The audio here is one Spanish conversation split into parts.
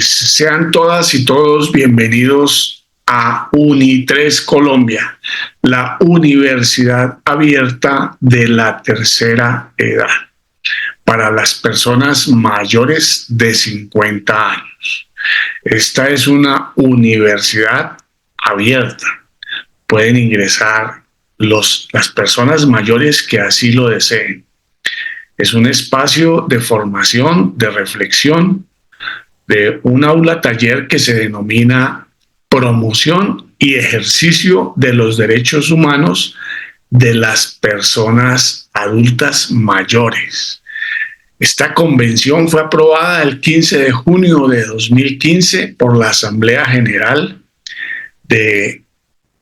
Sean todas y todos bienvenidos a UNI3 Colombia, la Universidad Abierta de la Tercera Edad, para las personas mayores de 50 años. Esta es una universidad abierta. Pueden ingresar las personas mayores que así lo deseen. Es un espacio de formación, de reflexión, de un aula taller que se denomina Promoción y Ejercicio de los Derechos Humanos de las Personas Adultas Mayores. Esta convención fue aprobada el 15 de junio de 2015 por la Asamblea General de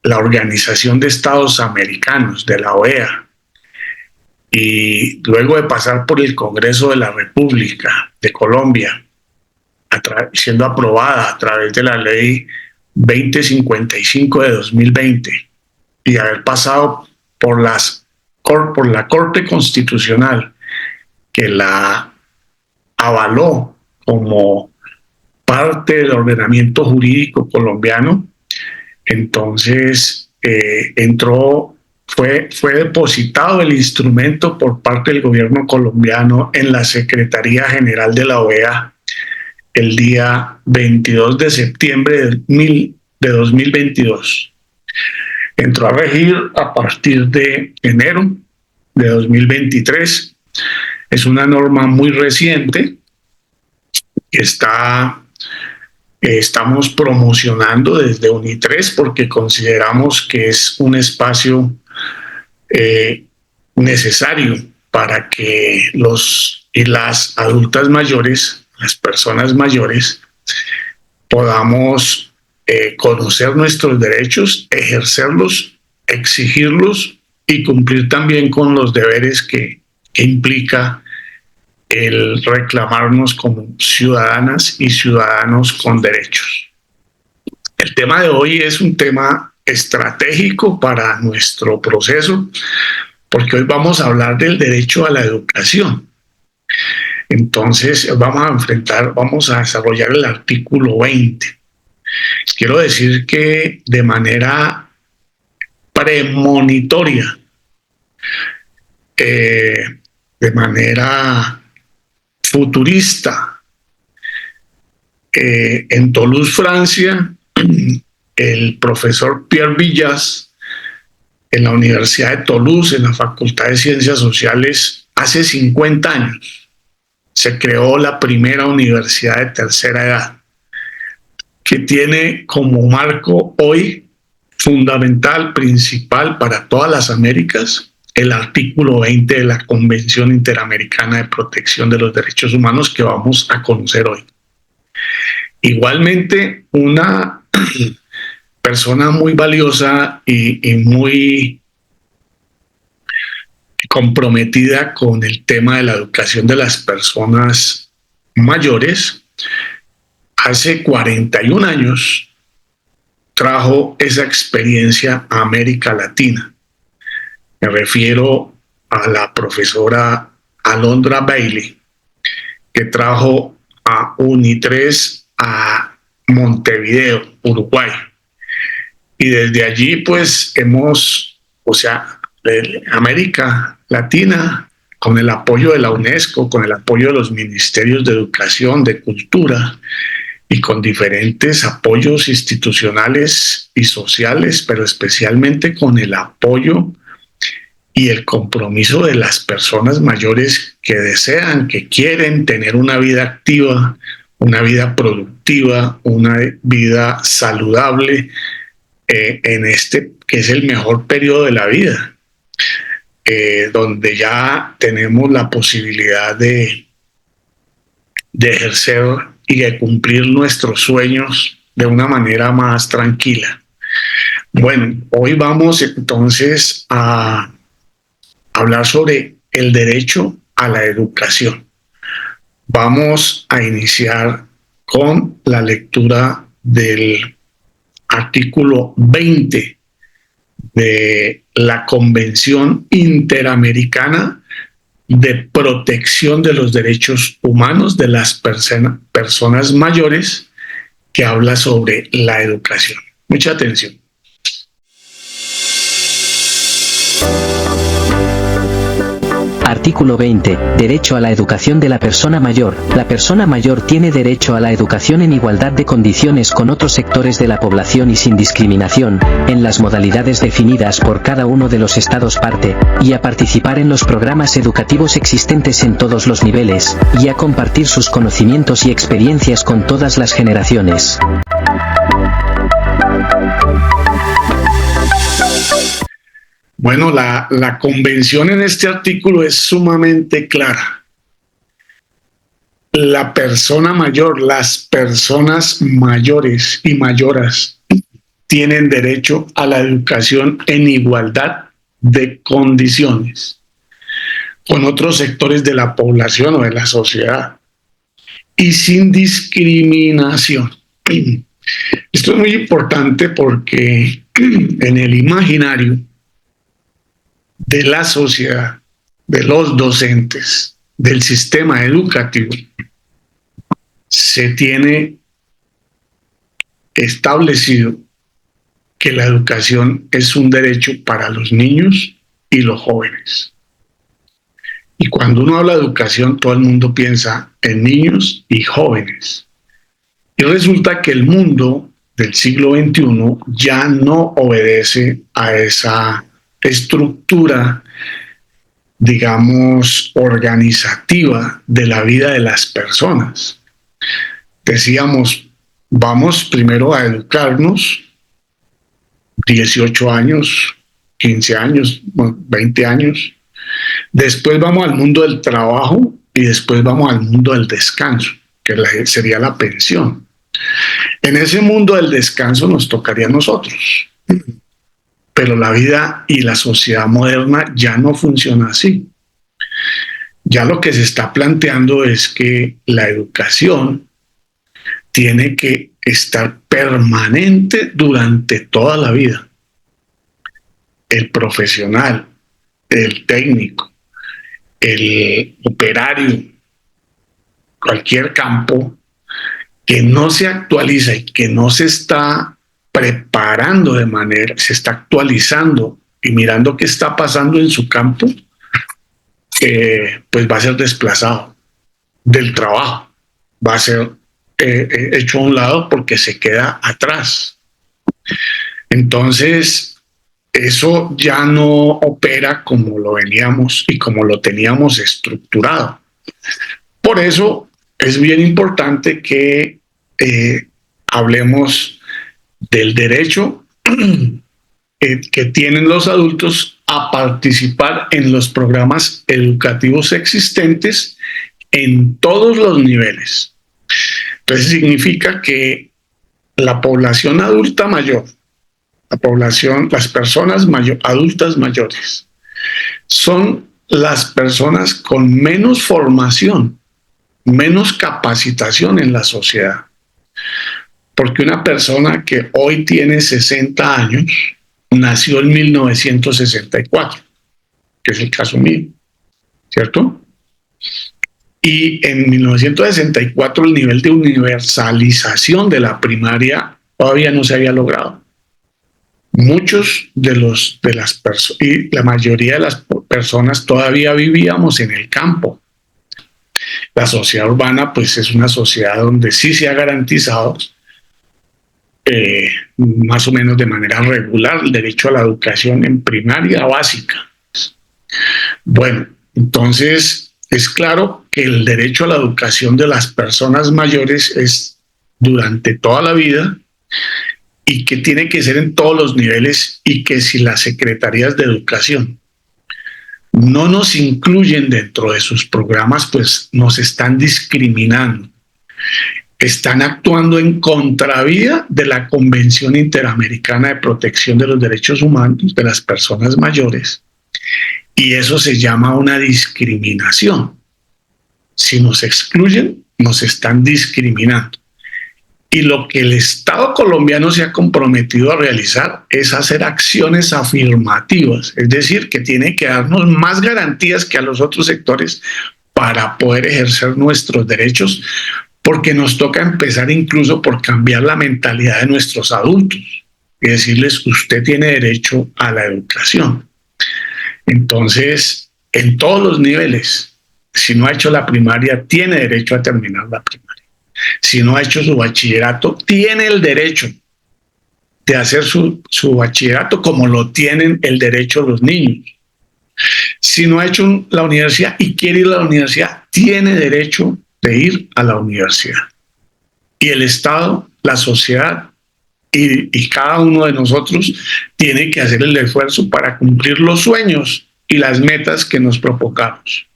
la Organización de Estados Americanos, de la OEA, y luego de pasar por el Congreso de la República de Colombia, siendo aprobada a través de la Ley 2055 de 2020 y haber pasado por la Corte Constitucional, que la avaló como parte del ordenamiento jurídico colombiano, entonces fue depositado el instrumento por parte del gobierno colombiano en la Secretaría General de la OEA el día 22 de septiembre de 2022. Entró a regir a partir de enero de 2023. Es una norma muy reciente que estamos promocionando desde UNI3 porque consideramos que es un espacio necesario para que los y las adultas mayores, las personas mayores, podamos conocer nuestros derechos, ejercerlos, exigirlos y cumplir también con los deberes que implica el reclamarnos como ciudadanas y ciudadanos con derechos. El tema de hoy es un tema estratégico para nuestro proceso, porque hoy vamos a hablar del derecho a la educación. Entonces vamos a desarrollar el artículo 20. Quiero decir que de manera premonitoria, de manera futurista, en Toulouse, Francia, el profesor Pierre Villas, en la Universidad de Toulouse, en la Facultad de Ciencias Sociales, hace 50 años, se creó la primera universidad de tercera edad, que tiene como marco hoy fundamental, principal para todas las Américas, el artículo 20 de la Convención Interamericana de Protección de los Derechos Humanos, que vamos a conocer hoy. Igualmente, una persona muy valiosa y muy comprometida con el tema de la educación de las personas mayores, hace 41 años trajo esa experiencia a América Latina. Me refiero a la profesora Alondra Bailey, que trajo a UNI3 a Montevideo, Uruguay. Y desde allí, pues, América Latina, con el apoyo de la UNESCO, con el apoyo de los ministerios de Educación, de Cultura, y con diferentes apoyos institucionales y sociales, pero especialmente con el apoyo y el compromiso de las personas mayores que desean, que quieren tener una vida activa, una vida productiva, una vida saludable en este que es el mejor periodo de la vida, donde ya tenemos la posibilidad de ejercer y de cumplir nuestros sueños de una manera más tranquila. Bueno, hoy vamos entonces a hablar sobre el derecho a la educación. Vamos a iniciar con la lectura del artículo 20 de la Convención Interamericana de Protección de los Derechos Humanos de las personas mayores, que habla sobre la educación. Mucha atención. Artículo 20. Derecho a la educación de la persona mayor. La persona mayor tiene derecho a la educación en igualdad de condiciones con otros sectores de la población y sin discriminación, en las modalidades definidas por cada uno de los Estados parte, y a participar en los programas educativos existentes en todos los niveles, y a compartir sus conocimientos y experiencias con todas las generaciones. Bueno, la convención en este artículo es sumamente clara. La persona mayor, las personas mayores y mayoras tienen derecho a la educación en igualdad de condiciones con otros sectores de la población o de la sociedad y sin discriminación. Esto es muy importante porque en el imaginario de la sociedad, de los docentes, del sistema educativo, se tiene establecido que la educación es un derecho para los niños y los jóvenes. Y cuando uno habla de educación, todo el mundo piensa en niños y jóvenes. Y resulta que el mundo del siglo XXI ya no obedece a esa estructura, digamos, organizativa de la vida de las personas. Decíamos, vamos primero a educarnos, 18 años, 15 años, 20 años, después vamos al mundo del trabajo y después vamos al mundo del descanso, que sería la pensión. En ese mundo del descanso nos tocaría a nosotros. Pero la vida y la sociedad moderna ya no funciona así. Ya lo que se está planteando es que la educación tiene que estar permanente durante toda la vida. El profesional, el técnico, el operario, cualquier campo que no se actualiza y que no se está preparando de manera, se está actualizando y mirando qué está pasando en su campo, pues va a ser desplazado del trabajo, va a ser hecho a un lado porque se queda atrás. Entonces, eso ya no opera como lo veníamos y como lo teníamos estructurado. Por eso es bien importante que hablemos del derecho que tienen los adultos a participar en los programas educativos existentes en todos los niveles. Entonces significa que la población adulta mayor, las personas adultas mayores, son las personas con menos formación, menos capacitación en la sociedad. Porque una persona que hoy tiene 60 años nació en 1964, que es el caso mío, ¿cierto? Y en 1964 el nivel de universalización de la primaria todavía no se había logrado. Muchos de las personas, y la mayoría de las personas todavía vivíamos en el campo. La sociedad urbana, pues, es una sociedad donde sí se ha garantizado más o menos de manera regular el derecho a la educación en primaria básica. Bueno, entonces es claro que el derecho a la educación de las personas mayores es durante toda la vida y que tiene que ser en todos los niveles, y que si las secretarías de educación no nos incluyen dentro de sus programas, pues nos están discriminando. Están actuando en contravía de la Convención Interamericana de Protección de los Derechos Humanos de las Personas Mayores, y eso se llama una discriminación. Si nos excluyen, nos están discriminando. Y lo que el Estado colombiano se ha comprometido a realizar es hacer acciones afirmativas, es decir, que tiene que darnos más garantías que a los otros sectores para poder ejercer nuestros derechos, porque nos toca empezar incluso por cambiar la mentalidad de nuestros adultos y decirles, usted tiene derecho a la educación. Entonces, en todos los niveles, si no ha hecho la primaria, tiene derecho a terminar la primaria. Si no ha hecho su bachillerato, tiene el derecho de hacer su bachillerato como lo tienen el derecho los niños. Si no ha hecho la universidad y quiere ir a la universidad, tiene derecho de ir a la universidad. Y el Estado, la sociedad y cada uno de nosotros tiene que hacer el esfuerzo para cumplir los sueños y las metas que nos propongamos.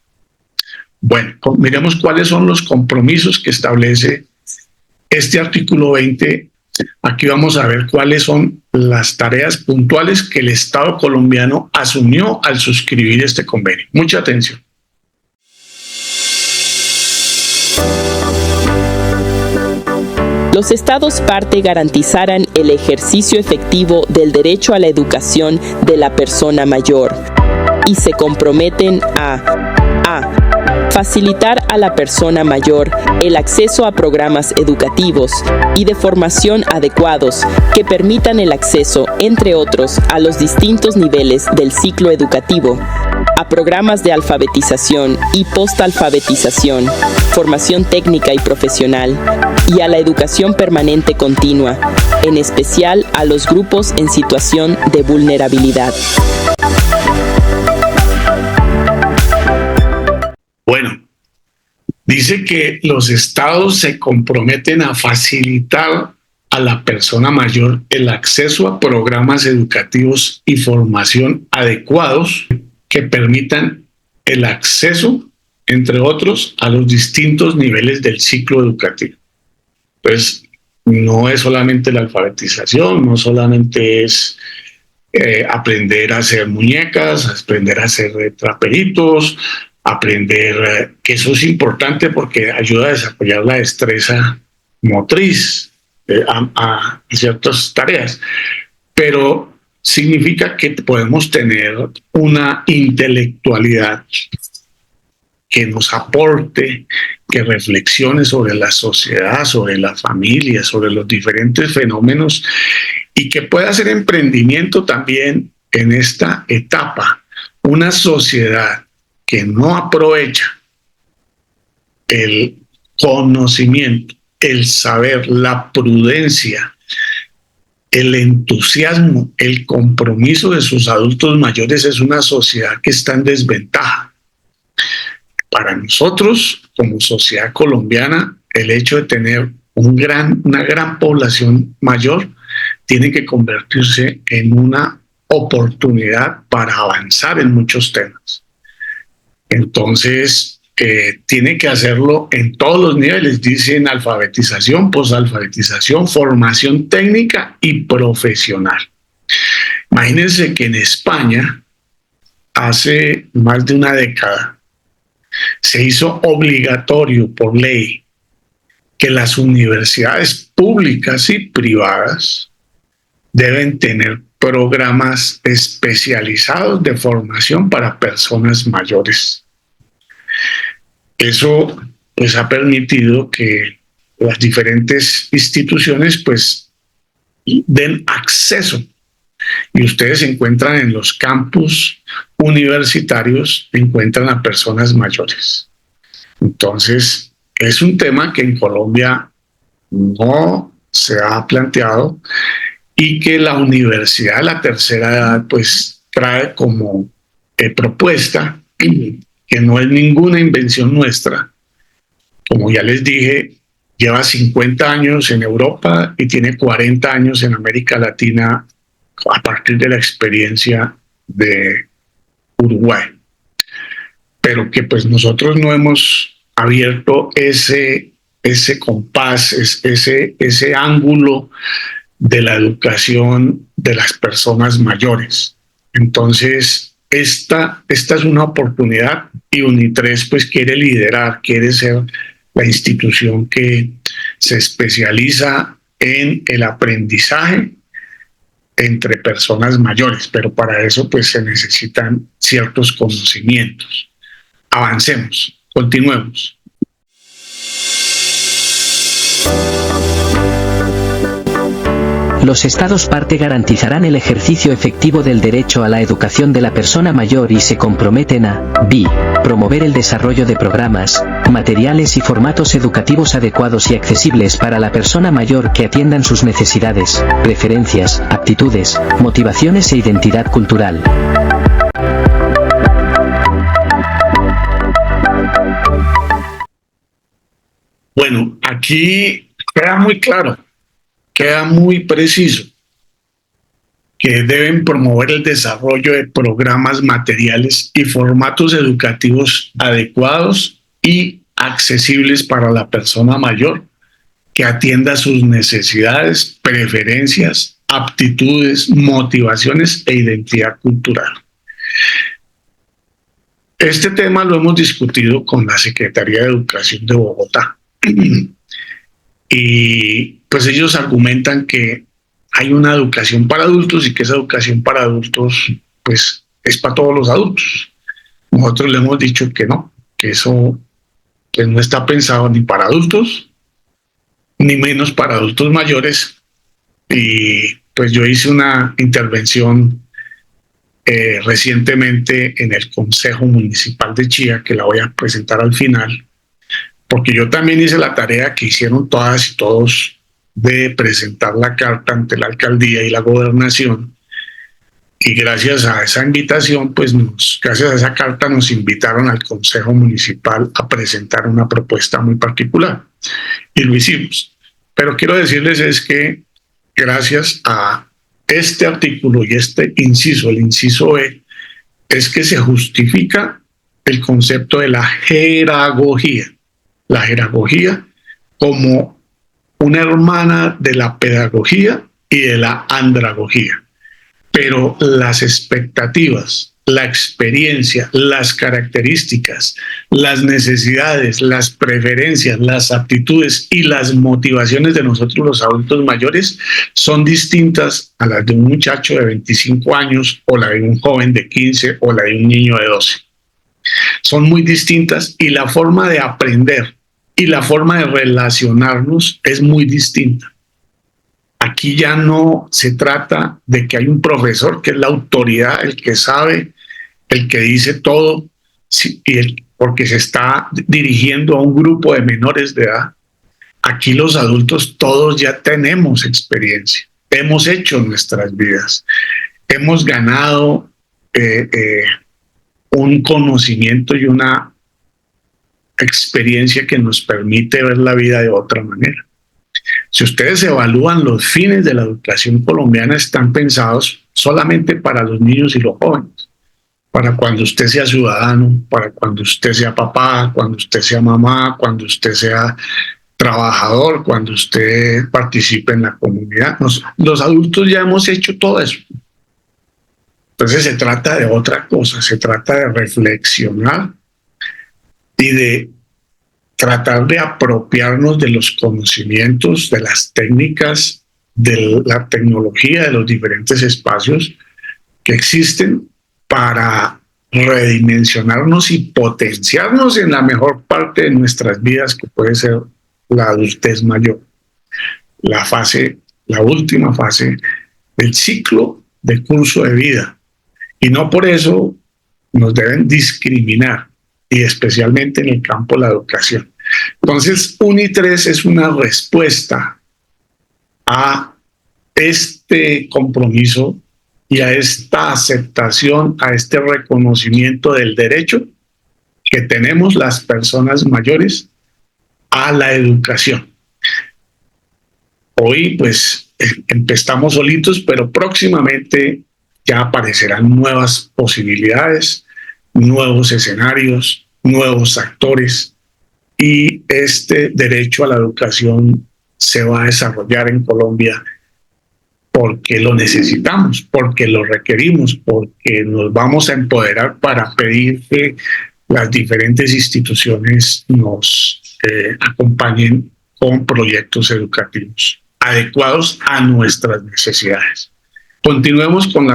Bueno, miremos cuáles son los compromisos que establece este artículo 20. Aquí vamos a ver cuáles son las tareas puntuales que el Estado colombiano asumió al suscribir este convenio. Mucha atención. Los Estados parte garantizarán el ejercicio efectivo del derecho a la educación de la persona mayor y se comprometen a facilitar a la persona mayor el acceso a programas educativos y de formación adecuados que permitan el acceso, entre otros, a los distintos niveles del ciclo educativo, a programas de alfabetización y postalfabetización, formación técnica y profesional, y a la educación permanente continua, en especial a los grupos en situación de vulnerabilidad. Bueno, dice que los estados se comprometen a facilitar a la persona mayor el acceso a programas educativos y formación adecuados que permitan el acceso, entre otros, a los distintos niveles del ciclo educativo. Pues no es solamente la alfabetización, no solamente es aprender a hacer muñecas, aprender a hacer traperitos, aprender, que eso es importante porque ayuda a desarrollar la destreza motriz a ciertas tareas, pero significa que podemos tener una intelectualidad que nos aporte, que reflexione sobre la sociedad, sobre la familia, sobre los diferentes fenómenos y que pueda hacer emprendimiento también en esta etapa. Una sociedad que no aprovecha el conocimiento, el saber, la prudencia, el entusiasmo, el compromiso de sus adultos mayores es una sociedad que está en desventaja. Para nosotros, como sociedad colombiana, el hecho de tener una gran población mayor tiene que convertirse en una oportunidad para avanzar en muchos temas. Entonces, tiene que hacerlo en todos los niveles, dicen alfabetización, posalfabetización, formación técnica y profesional. Imagínense que en España, hace más de una década, se hizo obligatorio por ley que las universidades públicas y privadas deben tener programas especializados de formación para personas mayores. Eso pues ha permitido que las diferentes instituciones pues den acceso y ustedes encuentran en los campus universitarios, encuentran a personas mayores. Entonces, es un tema que en Colombia no se ha planteado y que la Universidad de la Tercera Edad pues trae como propuesta, que no es ninguna invención nuestra. Como ya les dije, lleva 50 años en Europa y tiene 40 años en América Latina a partir de la experiencia de Uruguay. Pero que pues nosotros no hemos abierto ese compás, ese ángulo de la educación de las personas mayores. Entonces, esta es una oportunidad y UNI3 pues quiere liderar, quiere ser la institución que se especializa en el aprendizaje entre personas mayores, pero para eso pues se necesitan ciertos conocimientos. Avancemos, continuemos. Los Estados parte garantizarán el ejercicio efectivo del derecho a la educación de la persona mayor y se comprometen a b. Promover el desarrollo de programas, materiales y formatos educativos adecuados y accesibles para la persona mayor que atiendan sus necesidades, preferencias, aptitudes, motivaciones e identidad cultural. Bueno, aquí queda muy claro, queda muy preciso que deben promover el desarrollo de programas, materiales y formatos educativos adecuados y accesibles para la persona mayor que atienda sus necesidades, preferencias, aptitudes, motivaciones e identidad cultural. Este tema lo hemos discutido con la Secretaría de Educación de Bogotá. Y pues ellos argumentan que hay una educación para adultos y que esa educación para adultos pues es para todos los adultos. Nosotros le hemos dicho que no, que eso pues no está pensado ni para adultos, ni menos para adultos mayores. Y pues yo hice una intervención recientemente en el Consejo Municipal de Chía, que la voy a presentar al final, porque yo también hice la tarea que hicieron todas y todos de presentar la carta ante la alcaldía y la gobernación. Y gracias a esa invitación, pues gracias a esa carta nos invitaron al Consejo Municipal a presentar una propuesta muy particular. Y lo hicimos. Pero quiero decirles es que gracias a este artículo y este inciso, el inciso E, es que se justifica el concepto de la jeragogía. La jeragogía como una hermana de la pedagogía y de la andragogía. Pero las expectativas, la experiencia, las características, las necesidades, las preferencias, las aptitudes y las motivaciones de nosotros los adultos mayores son distintas a las de un muchacho de 25 años o la de un joven de 15 o la de un niño de 12. Son muy distintas y la forma de aprender y la forma de relacionarnos es muy distinta. Aquí ya no se trata de que hay un profesor que es la autoridad, el que sabe, el que dice todo, porque se está dirigiendo a un grupo de menores de edad. Aquí los adultos todos ya tenemos experiencia, hemos hecho nuestras vidas, hemos ganado un conocimiento y una experiencia que nos permite ver la vida de otra manera. Si ustedes evalúan, los fines de la educación colombiana están pensados solamente para los niños y los jóvenes, para cuando usted sea ciudadano, para cuando usted sea papá, cuando usted sea mamá, cuando usted sea trabajador, cuando usted participe en la comunidad. Los adultos ya hemos hecho todo eso. Entonces se trata de otra cosa, se trata de reflexionar y de tratar de apropiarnos de los conocimientos, de las técnicas, de la tecnología, de los diferentes espacios que existen para redimensionarnos y potenciarnos en la mejor parte de nuestras vidas, que puede ser la adultez mayor, la última fase del ciclo de curso de vida. Y no por eso nos deben discriminar, y especialmente en el campo de la educación. Entonces, UNI3 es una respuesta a este compromiso y a esta aceptación, a este reconocimiento del derecho que tenemos las personas mayores a la educación. Hoy, pues, empezamos solitos, pero próximamente ya aparecerán nuevas posibilidades, nuevos escenarios, nuevos actores, y este derecho a la educación se va a desarrollar en Colombia porque lo necesitamos, porque lo requerimos, porque nos vamos a empoderar para pedir que las diferentes instituciones nos acompañen con proyectos educativos adecuados a nuestras necesidades. Continuemos con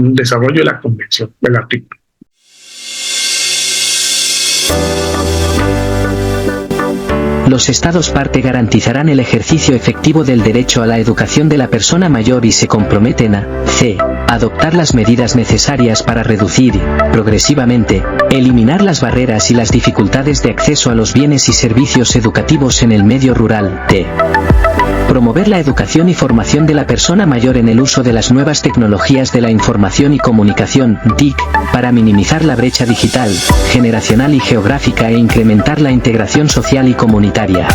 el desarrollo de la convención del artículo. Los Estados parte garantizarán el ejercicio efectivo del derecho a la educación de la persona mayor y se comprometen a c. Adoptar las medidas necesarias para reducir, progresivamente, eliminar las barreras y las dificultades de acceso a los bienes y servicios educativos en el medio rural. d. Promover la educación y formación de la persona mayor en el uso de las nuevas tecnologías de la información y comunicación, TIC, para minimizar la brecha digital, generacional y geográfica e incrementar la integración social y comunitaria.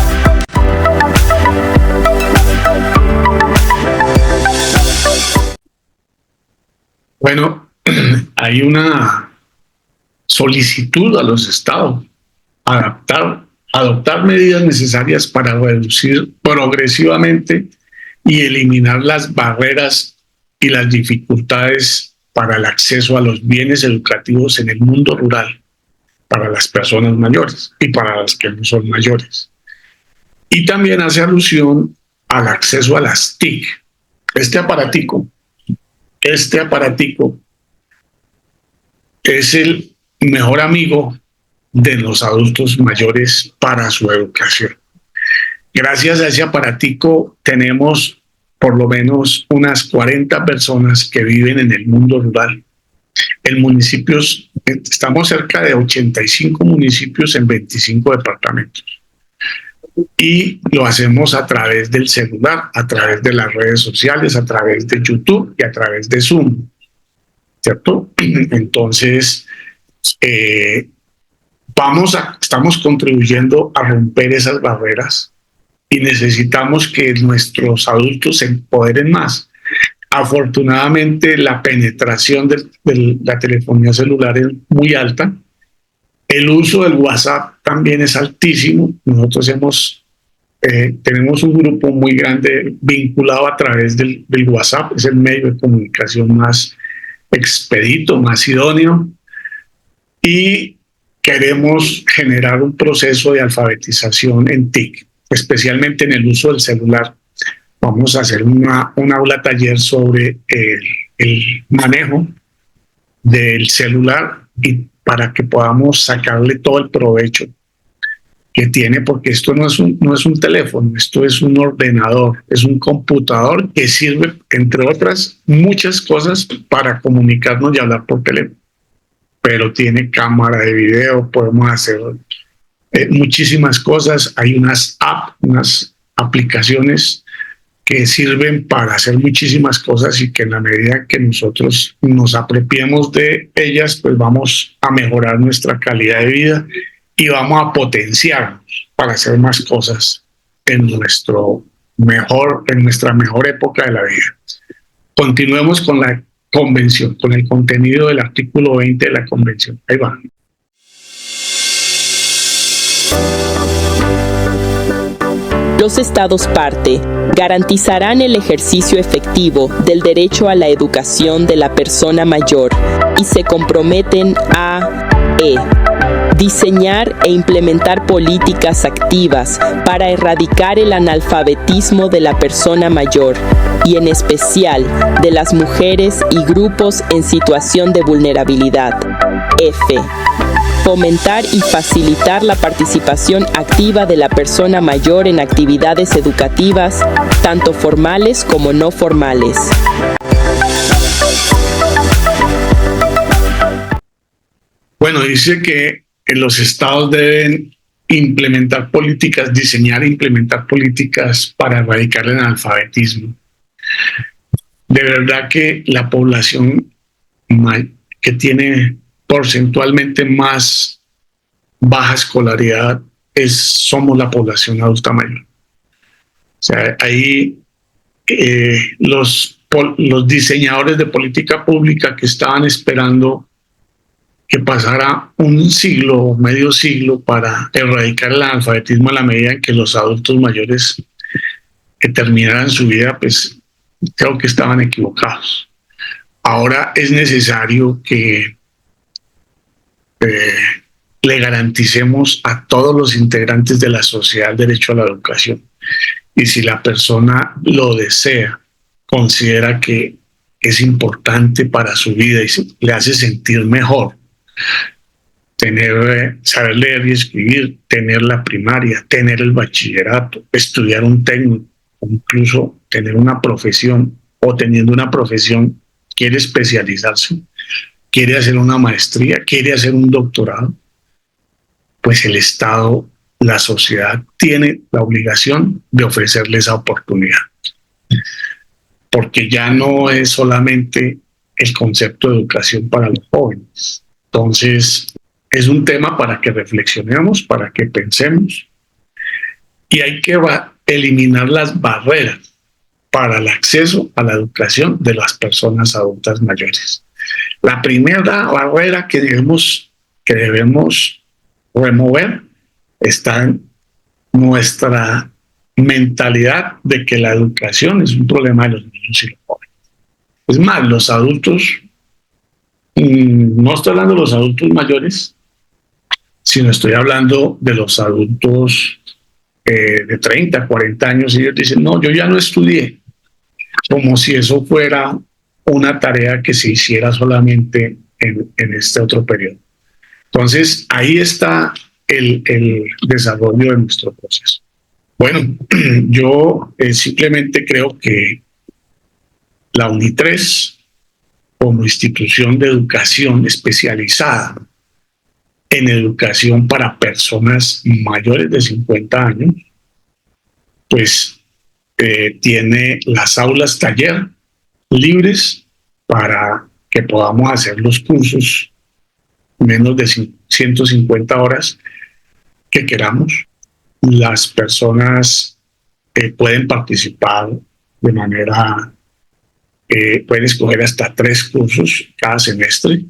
Bueno, hay una solicitud a los estados adoptar medidas necesarias para reducir progresivamente y eliminar las barreras y las dificultades para el acceso a los bienes educativos en el mundo rural, para las personas mayores y para las que no son mayores. Y también hace alusión al acceso a las TIC. Este aparatico es el mejor amigo de los adultos mayores para su educación. Gracias a ese aparatico tenemos por lo menos unas 40 personas que viven en el mundo rural. En municipios, estamos cerca de 85 municipios en 25 departamentos. Y lo hacemos a través del celular, a través de las redes sociales, a través de YouTube y a través de Zoom, ¿cierto? Entonces, estamos contribuyendo a romper esas barreras y necesitamos que nuestros adultos se empoderen más. Afortunadamente, la penetración de la telefonía celular es muy alta. El uso del WhatsApp también es altísimo. Nosotros tenemos un grupo muy grande vinculado a través del WhatsApp. Es el medio de comunicación más expedito, más idóneo. Y queremos generar un proceso de alfabetización en TIC, especialmente en el uso del celular. Vamos a hacer un aula taller sobre el manejo del celular y para que podamos sacarle todo el provecho que tiene, porque esto no es un teléfono, esto es un ordenador, es un computador que sirve, entre otras muchas cosas, para comunicarnos y hablar por teléfono. Pero tiene cámara de video, podemos hacer muchísimas cosas. Hay unas aplicaciones que sirven para hacer muchísimas cosas y que en la medida que nosotros nos apropiemos de ellas, pues vamos a mejorar nuestra calidad de vida y vamos a potenciarnos para hacer más cosas en nuestra mejor época de la vida. Continuemos con la convención, con el contenido del artículo 20 de la convención. Ahí va. Los Estados parte garantizarán el ejercicio efectivo del derecho a la educación de la persona mayor y se comprometen a diseñar e implementar políticas activas para erradicar el analfabetismo de la persona mayor y en especial de las mujeres y grupos en situación de vulnerabilidad. Fomentar y facilitar la participación activa de la persona mayor en actividades educativas, tanto formales como no formales. Bueno, dice que los estados deben diseñar e implementar políticas para erradicar el analfabetismo. De verdad que la población que tiene porcentualmente más baja escolaridad somos la población adulta mayor. O sea, ahí los diseñadores de política pública que estaban esperando que pasara un siglo o medio siglo para erradicar el analfabetismo a la medida en que los adultos mayores que terminaran su vida, pues creo que estaban equivocados. Ahora es necesario que le garanticemos a todos los integrantes de la sociedad el derecho a la educación. Y si la persona lo desea, considera que es importante para su vida y le hace sentir mejor, saber leer y escribir, tener la primaria, tener el bachillerato, estudiar un técnico, incluso tener una profesión, o teniendo una profesión quiere especializarse, quiere hacer una maestría, quiere hacer un doctorado, pues el Estado, la sociedad tiene la obligación de ofrecerle esa oportunidad. Porque ya no es solamente el concepto de educación para los jóvenes. Entonces, es un tema para que reflexionemos, para que pensemos, y hay que eliminar las barreras para el acceso a la educación de las personas adultas mayores. La primera barrera que debemos remover está en nuestra mentalidad de que la educación es un problema de los niños y los jóvenes. Es más, los adultos, no estoy hablando de los adultos mayores, sino estoy hablando de los adultos de 30, 40 años, y ellos dicen, no, yo ya no estudié, como si eso fuera una tarea que se hiciera solamente en este otro periodo. Entonces, ahí está el desarrollo de nuestro proceso. Bueno, yo simplemente creo que la UNI3, como institución de educación especializada en educación para personas mayores de 50 años, pues tiene las aulas taller libres para que podamos hacer los cursos menos de 150 horas que queramos. Las personas pueden participar de manera, pueden escoger hasta 3 cursos cada semestre.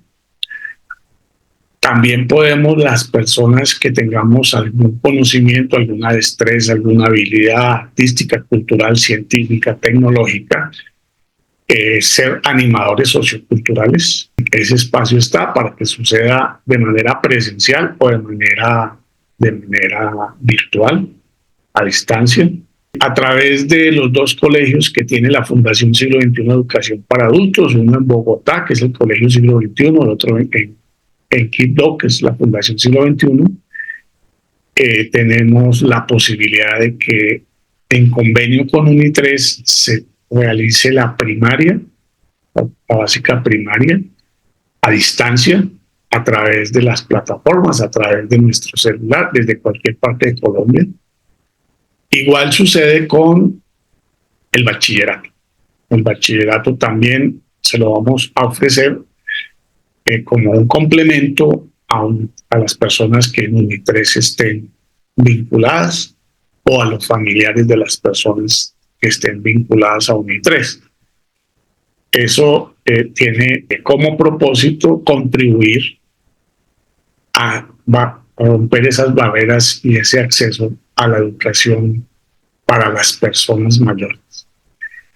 También podemos, las personas que tengamos algún conocimiento, alguna destreza, alguna habilidad artística, cultural, científica, tecnológica, ser animadores socioculturales. Ese espacio está para que suceda de manera presencial o de manera virtual, a distancia, a través de los 2 colegios que tiene la Fundación Siglo XXI Educación para Adultos, uno en Bogotá, que es el Colegio Siglo XXI, el otro en Quibdó, que es la Fundación Siglo XXI. Tenemos la posibilidad de que en convenio con UNI3 se realice la primaria, la básica primaria, a distancia, a través de las plataformas, a través de nuestro celular, desde cualquier parte de Colombia. Igual sucede con el bachillerato. El bachillerato también se lo vamos a ofrecer como un complemento a las personas que en UNI3 estén vinculadas, o a los familiares de las personas que estén vinculadas a UNI3. Eso tiene como propósito contribuir a romper esas barreras y ese acceso a la educación para las personas mayores.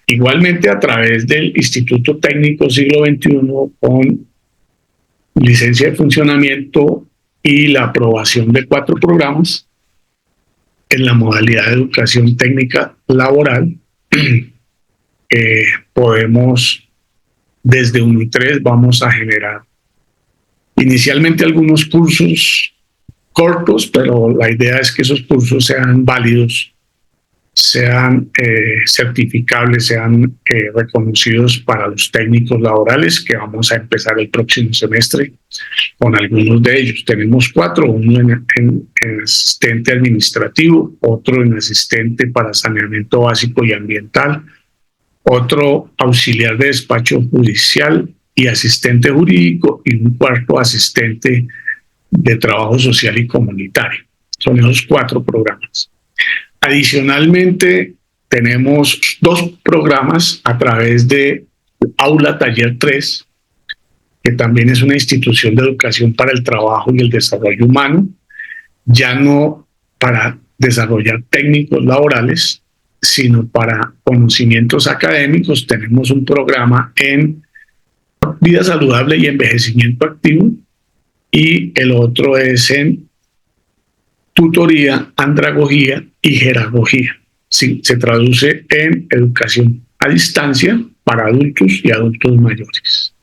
Igualmente, a través del Instituto Técnico Siglo XXI, con licencia de funcionamiento y la aprobación de 4 programas en la modalidad de educación técnica laboral, podemos, desde UNI3, vamos a generar inicialmente algunos cursos cortos, pero la idea es que esos cursos sean válidos, sean certificables, sean reconocidos para los técnicos laborales, que vamos a empezar el próximo semestre con algunos de ellos. Tenemos 4, uno en asistente administrativo, otro en asistente para saneamiento básico y ambiental, otro auxiliar de despacho judicial y asistente jurídico, y un 4º asistente de trabajo social y comunitario. Son esos 4 programas. Adicionalmente, tenemos 2 programas a través de Aula Taller 3, que también es una institución de educación para el trabajo y el desarrollo humano, ya no para desarrollar técnicos laborales, sino para conocimientos académicos. Tenemos un programa en vida saludable y envejecimiento activo, y el otro es en tutoría, andragogía y jerargogía. Sí, se traduce en educación a distancia para adultos y adultos mayores.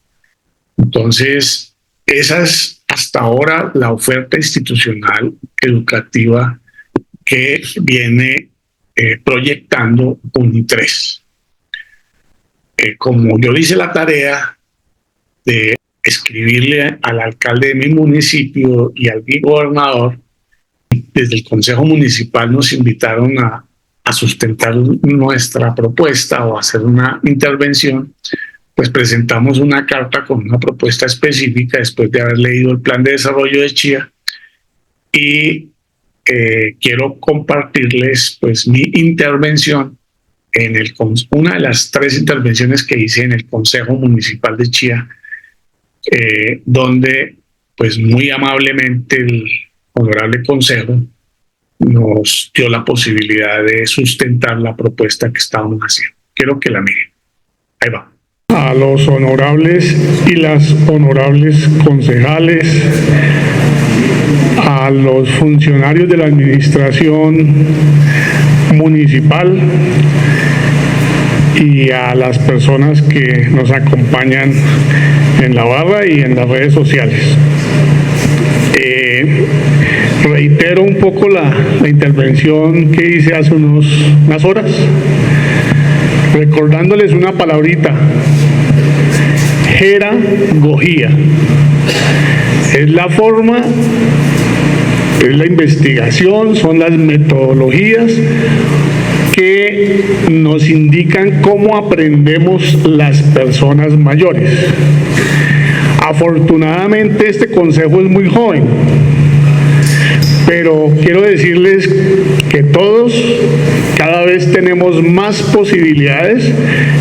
Entonces, Esa es hasta ahora la oferta institucional educativa que viene proyectando UNI3. Como yo hice la tarea de escribirle al alcalde de mi municipio y al gobernador, desde el Consejo Municipal nos invitaron a sustentar nuestra propuesta o hacer una intervención, pues presentamos una carta con una propuesta específica después de haber leído el Plan de Desarrollo de Chía, y quiero compartirles pues mi intervención en una de las 3 intervenciones que hice en el Consejo Municipal de Chía, donde pues muy amablemente el honorable consejo nos dio la posibilidad de sustentar la propuesta que estábamos haciendo. Quiero que la miren. Ahí va. A los honorables y las honorables concejales, a los funcionarios de la administración municipal y a las personas que nos acompañan en la barra y en las redes sociales. Reitero un poco la intervención que hice hace unas horas, recordándoles una palabrita: jeragogía. Es la forma, es la investigación, son las metodologías que nos indican cómo aprendemos las personas mayores. Afortunadamente este consejo es muy joven, pero quiero decirles que todos cada vez tenemos más posibilidades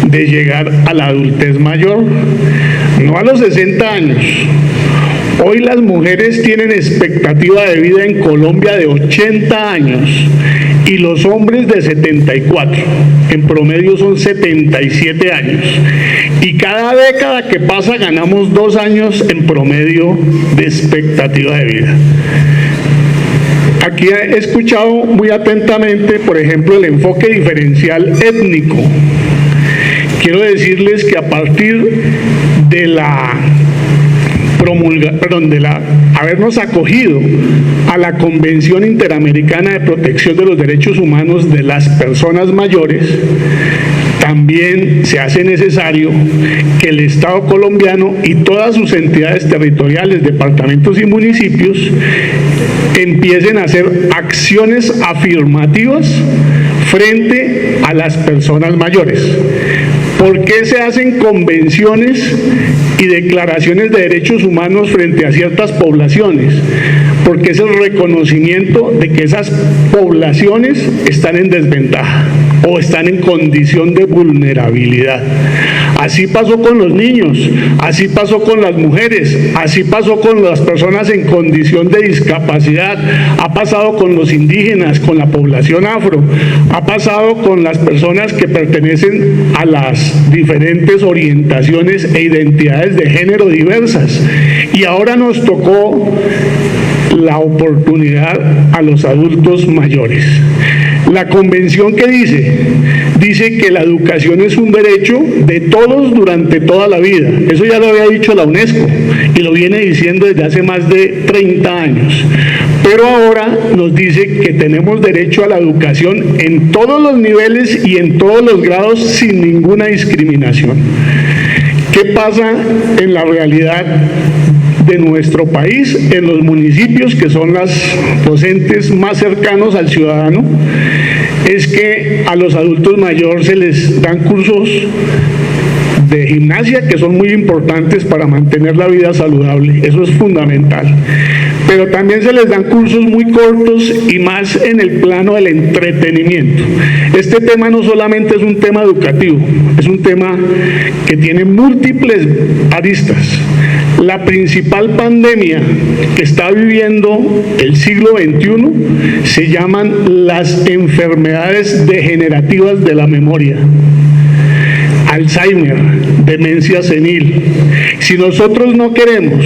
de llegar a la adultez mayor, no a los 60 años. Hoy las mujeres tienen expectativa de vida en Colombia de 80 años y los hombres de 74, en promedio son 77 años. Y cada década que pasa ganamos 2 años en promedio de expectativa de vida. Aquí he escuchado muy atentamente, por ejemplo, el enfoque diferencial étnico. Quiero decirles que a partir de habernos acogido a la Convención Interamericana de Protección de los Derechos Humanos de las Personas Mayores, también se hace necesario que el Estado colombiano y todas sus entidades territoriales, departamentos y municipios empiecen a hacer acciones afirmativas frente a las personas mayores. ¿Por qué se hacen convenciones y declaraciones de derechos humanos frente a ciertas poblaciones? Porque es el reconocimiento de que esas poblaciones están en desventaja o están en condición de vulnerabilidad. Así pasó con los niños, así pasó con las mujeres, así pasó con las personas en condición de discapacidad, ha pasado con los indígenas, con la población afro, ha pasado con las personas que pertenecen a las diferentes orientaciones e identidades de género diversas. Y ahora nos tocó la oportunidad a los adultos mayores. La convención que dice que la educación es un derecho de todos durante toda la vida. Eso ya lo había dicho la UNESCO y lo viene diciendo desde hace más de 30 años. Pero ahora nos dice que tenemos derecho a la educación en todos los niveles y en todos los grados sin ninguna discriminación. ¿Qué pasa en la realidad de nuestro país, en los municipios que son los entes más cercanos al ciudadano? Es que a los adultos mayores se les dan cursos de gimnasia que son muy importantes para mantener la vida saludable, eso es fundamental. Pero también se les dan cursos muy cortos y más en el plano del entretenimiento. Este tema no solamente es un tema educativo, es un tema que tiene múltiples aristas. La principal pandemia que está viviendo el siglo XXI se llaman las enfermedades degenerativas de la memoria. Alzheimer, demencia senil. Si nosotros no queremos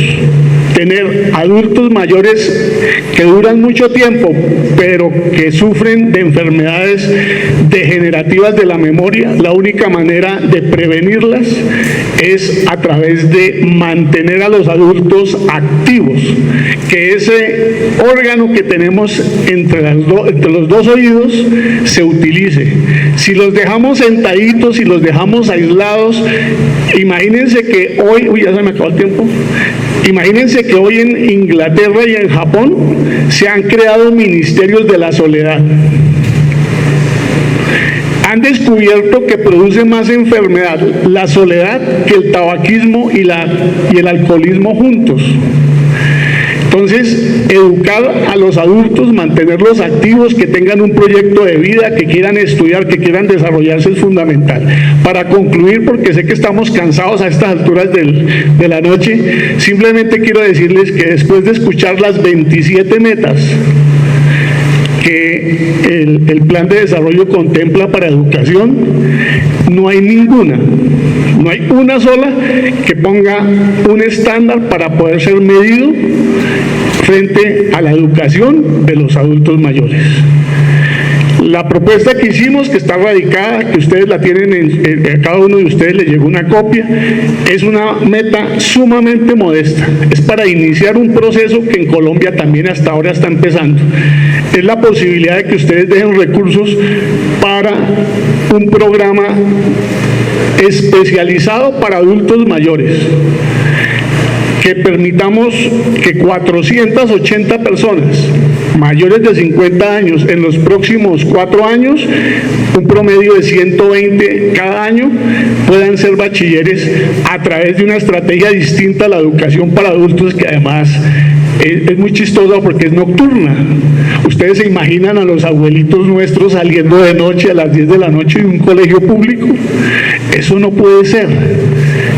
tener adultos mayores que duran mucho tiempo, pero que sufren de enfermedades degenerativas de la memoria, la única manera de prevenirlas es a través de mantener a los adultos activos, que ese órgano que tenemos entre los dos oídos se utilice. Si los dejamos sentaditos, si los dejamos aislados, imagínense que hoy, ya se me acabó el tiempo, imagínense que hoy en Inglaterra y en Japón se han creado ministerios de la soledad. Han descubierto que produce más enfermedad la soledad que el tabaquismo y el alcoholismo juntos. Entonces, educar a los adultos, mantenerlos activos, que tengan un proyecto de vida, que quieran estudiar, que quieran desarrollarse es fundamental. Para concluir, porque sé que estamos cansados a estas alturas de la noche, simplemente quiero decirles que después de escuchar las 27 metas que el plan de desarrollo contempla para educación, no hay ninguna, no hay una sola que ponga un estándar para poder ser medido frente a la educación de los adultos mayores. La propuesta que hicimos, que está radicada, que ustedes la tienen, a cada uno de ustedes le llegó una copia, es una meta sumamente modesta. Es para iniciar un proceso que en Colombia también hasta ahora está empezando. Es la posibilidad de que ustedes dejen recursos para un programa especializado para adultos mayores, que permitamos que 480 personas mayores de 50 años en los próximos 4 años, un promedio de 120 cada año, puedan ser bachilleres a través de una estrategia distinta a la educación para adultos, que además es muy chistosa porque es nocturna. Ustedes se imaginan a los abuelitos nuestros saliendo de noche a las 10 de la noche de un colegio público. Eso no puede ser.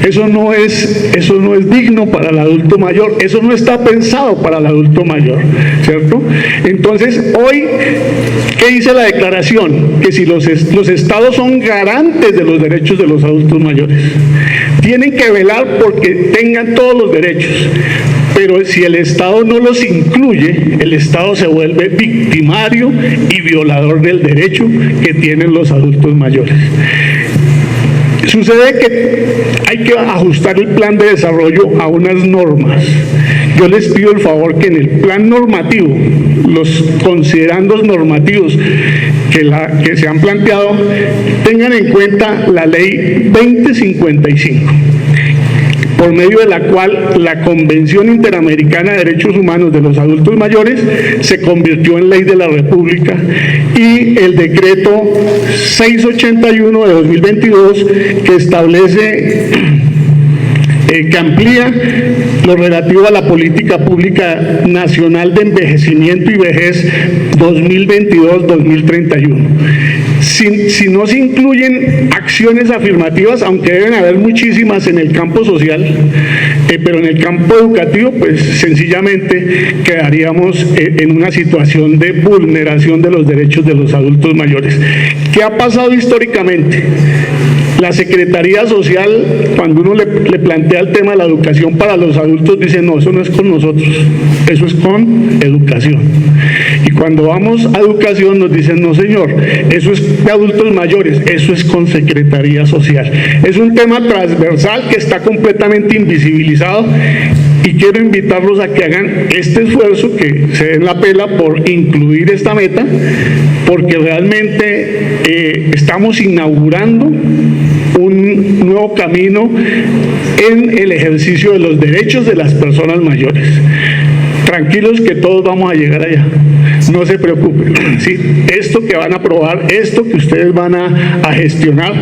Eso no es digno para el adulto mayor, eso no está pensado para el adulto mayor, ¿cierto? Entonces, hoy, ¿qué dice la declaración? Que si los estados son garantes de los derechos de los adultos mayores, tienen que velar porque tengan todos los derechos, pero si el Estado no los incluye, el Estado se vuelve victimario y violador del derecho que tienen los adultos mayores. Sucede que hay que ajustar el plan de desarrollo a unas normas. Yo les pido el favor que en el plan normativo, los considerandos normativos que se han planteado, tengan en cuenta la ley 2055, por medio de la cual la Convención Interamericana de Derechos Humanos de los Adultos Mayores se convirtió en ley de la República, y el decreto 681 de 2022 que establece, que amplía lo relativo a la Política Pública Nacional de Envejecimiento y Vejez 2022-2031. Si no se incluyen acciones afirmativas, aunque deben haber muchísimas en el campo social, pero en el campo educativo, pues sencillamente quedaríamos en una situación de vulneración de los derechos de los adultos mayores. ¿Qué ha pasado históricamente? La Secretaría Social, cuando uno le plantea el tema de la educación para los adultos, dice: no, eso no es con nosotros, eso es con educación. Y cuando vamos a educación nos dicen: no señor, eso es de adultos mayores, eso es con Secretaría Social. Es un tema transversal que está completamente invisibilizado, y quiero invitarlos a que hagan este esfuerzo, que se den la pela por incluir esta meta, porque realmente estamos inaugurando un nuevo camino en el ejercicio de los derechos de las personas mayores. Tranquilos que todos vamos a llegar allá, no se preocupen, ¿sí? Esto que van a aprobar, esto que ustedes van a gestionar,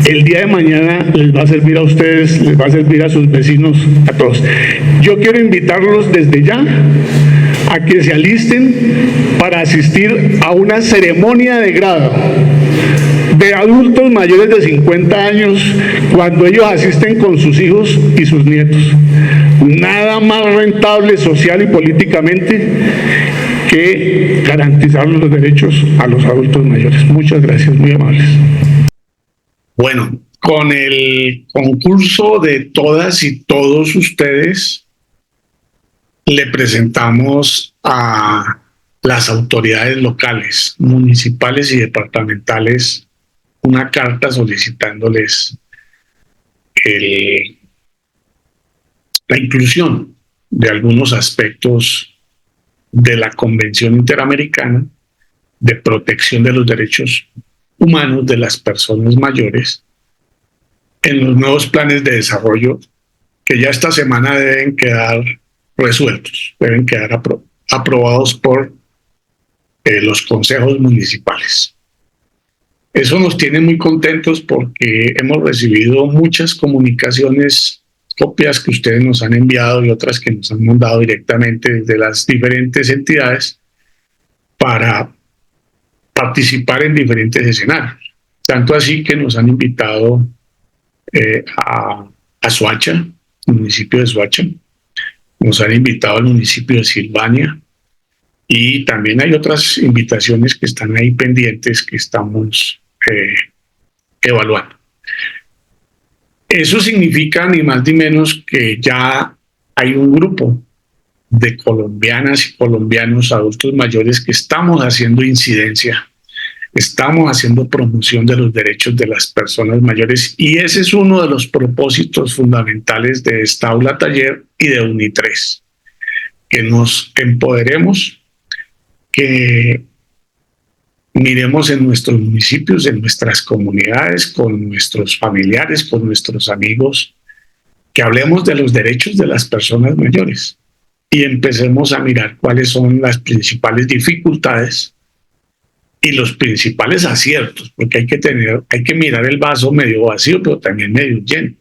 el día de mañana les va a servir a ustedes, les va a servir a sus vecinos, a todos. Yo quiero invitarlos desde ya a que se alisten para asistir a una ceremonia de grado de adultos mayores de 50 años, cuando ellos asisten con sus hijos y sus nietos. Nada más rentable social y políticamente que garantizar los derechos a los adultos mayores. Muchas gracias, muy amables. Bueno, con el concurso de todas y todos ustedes, le presentamos a las autoridades locales, municipales y departamentales una carta solicitándoles la inclusión de algunos aspectos de la Convención Interamericana de Protección de los Derechos Humanos de las Personas Mayores en los nuevos planes de desarrollo que ya esta semana deben quedar resueltos, deben quedar aprobados por los consejos municipales. Eso nos tiene muy contentos porque hemos recibido muchas comunicaciones, copias que ustedes nos han enviado y otras que nos han mandado directamente desde las diferentes entidades para participar en diferentes escenarios. Tanto así que nos han invitado a Soacha, el municipio de Soacha, nos han invitado al municipio de Silvania y también hay otras invitaciones que están ahí pendientes que estamos evaluando. Eso significa ni más ni menos que ya hay un grupo de colombianas y colombianos adultos mayores que estamos haciendo incidencia, estamos haciendo promoción de los derechos de las personas mayores y ese es uno de los propósitos fundamentales de esta aula taller y de UNI3, que nos empoderemos, que miremos en nuestros municipios, en nuestras comunidades, con nuestros familiares, con nuestros amigos, que hablemos de los derechos de las personas mayores y empecemos a mirar cuáles son las principales dificultades y los principales aciertos, porque hay que mirar el vaso medio vacío, pero también medio lleno.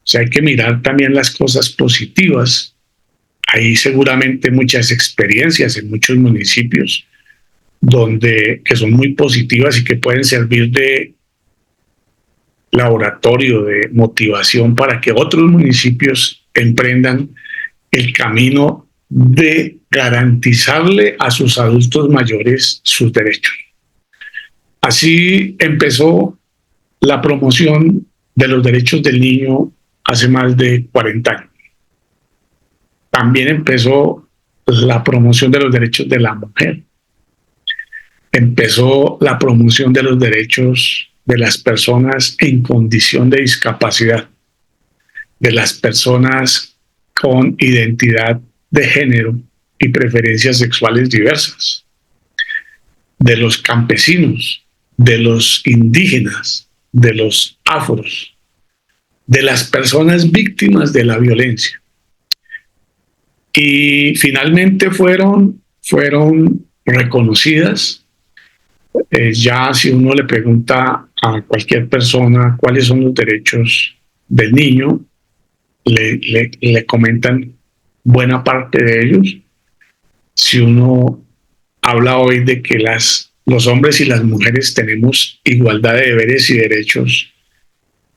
O sea, hay que mirar también las cosas positivas. Hay seguramente muchas experiencias en muchos municipios que son muy positivas y que pueden servir de laboratorio, de motivación para que otros municipios emprendan el camino de garantizarle a sus adultos mayores sus derechos. Así empezó la promoción de los derechos del niño hace más de 40 años. También empezó la promoción de los derechos de la mujer. Empezó la promoción de los derechos de las personas en condición de discapacidad, de las personas con identidad de género y preferencias sexuales diversas, de los campesinos, de los indígenas, de los afros, de las personas víctimas de la violencia. Y finalmente fueron reconocidas. Ya si uno le pregunta a cualquier persona cuáles son los derechos del niño, le comentan buena parte de ellos. Si uno habla hoy de que los hombres y las mujeres tenemos igualdad de deberes y derechos,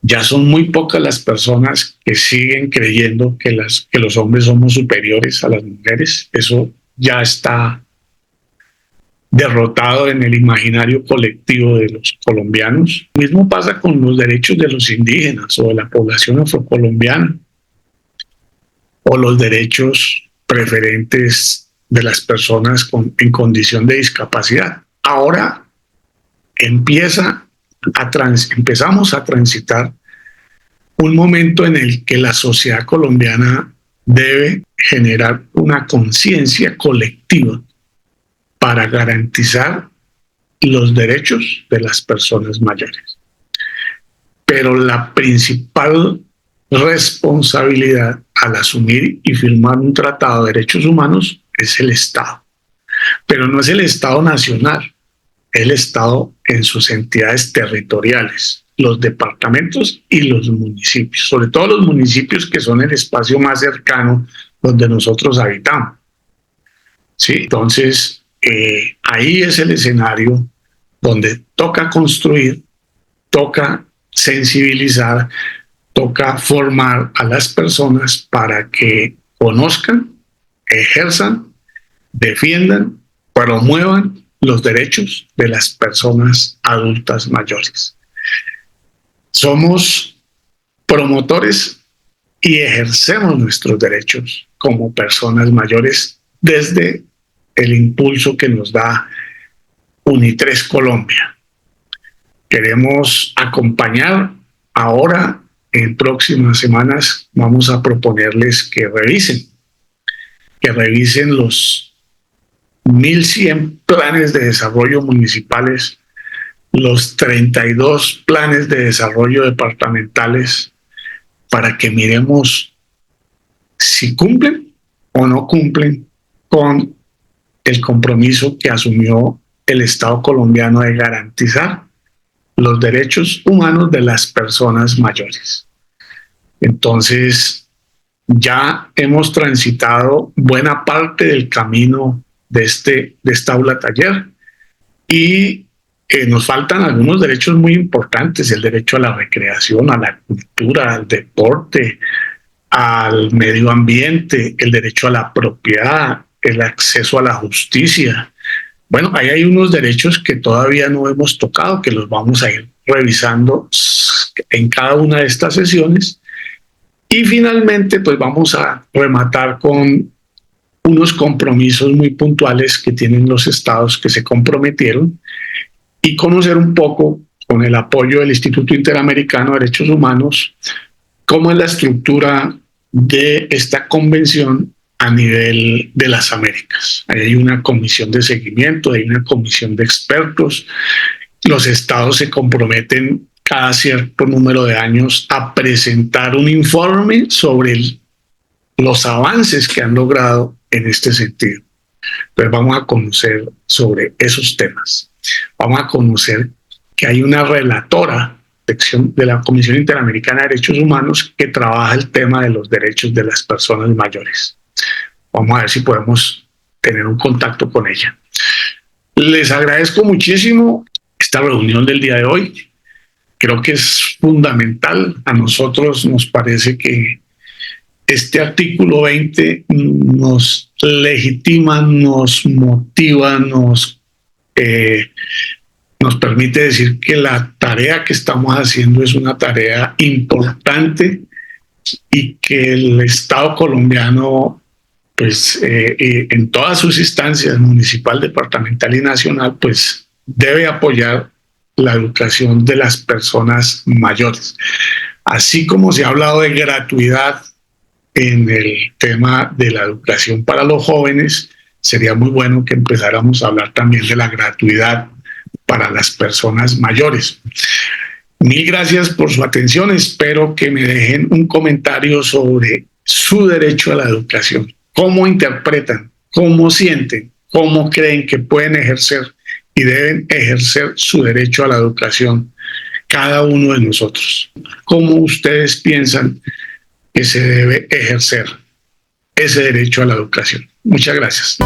ya son muy pocas las personas que siguen creyendo que los hombres somos superiores a las mujeres. Eso ya está derrotado en el imaginario colectivo de los colombianos. Lo mismo pasa con los derechos de los indígenas o de la población afrocolombiana, o los derechos preferentes de las personas en condición de discapacidad. Ahora empezamos a transitar un momento en el que la sociedad colombiana debe generar una conciencia colectiva para garantizar los derechos de las personas mayores. Pero la principal responsabilidad al asumir y firmar un tratado de derechos humanos es el Estado. Pero no es el Estado nacional, es el Estado en sus entidades territoriales, los departamentos y los municipios, sobre todo los municipios que son el espacio más cercano donde nosotros habitamos. ¿Sí? Entonces, ahí es el escenario donde toca construir, toca sensibilizar, toca formar a las personas para que conozcan, ejerzan, defiendan, promuevan los derechos de las personas adultas mayores. Somos promotores y ejercemos nuestros derechos como personas mayores desde el impulso que nos da UNI3 Colombia. Queremos acompañar ahora, en próximas semanas, vamos a proponerles que revisen los 1.100 planes de desarrollo municipales, los 32 planes de desarrollo departamentales, para que miremos si cumplen o no cumplen con el compromiso que asumió el Estado colombiano de garantizar los derechos humanos de las personas mayores. Entonces, ya hemos transitado buena parte del camino de esta aula taller y nos faltan algunos derechos muy importantes: el derecho a la recreación, a la cultura, al deporte, al medio ambiente, el derecho a la propiedad, el acceso a la justicia. Bueno, ahí hay unos derechos que todavía no hemos tocado, que los vamos a ir revisando en cada una de estas sesiones. Y finalmente, pues vamos a rematar con unos compromisos muy puntuales que tienen los estados que se comprometieron y conocer un poco, con el apoyo del Instituto Interamericano de Derechos Humanos, cómo es la estructura de esta convención a nivel de las Américas. Hay una comisión de seguimiento, hay una comisión de expertos. Los estados se comprometen cada cierto número de años a presentar un informe sobre los avances que han logrado en este sentido. Entonces vamos a conocer sobre esos temas. Vamos a conocer que hay una relatora de la Comisión Interamericana de Derechos Humanos que trabaja el tema de los derechos de las personas mayores. Vamos a ver si podemos tener un contacto con ella. Les agradezco muchísimo esta reunión del día de hoy. Creo que es fundamental. A nosotros nos parece que este artículo 20 nos legitima, nos motiva, nos permite decir que la tarea que estamos haciendo es una tarea importante y que el Estado colombiano, pues en todas sus instancias, municipal, departamental y nacional, pues debe apoyar la educación de las personas mayores. Así como se ha hablado de gratuidad en el tema de la educación para los jóvenes, sería muy bueno que empezáramos a hablar también de la gratuidad para las personas mayores. Mil gracias por su atención. Espero que me dejen un comentario sobre su derecho a la educación. ¿Cómo interpretan? ¿Cómo sienten? ¿Cómo creen que pueden ejercer y deben ejercer su derecho a la educación cada uno de nosotros? ¿Cómo ustedes piensan que se debe ejercer ese derecho a la educación? Muchas gracias.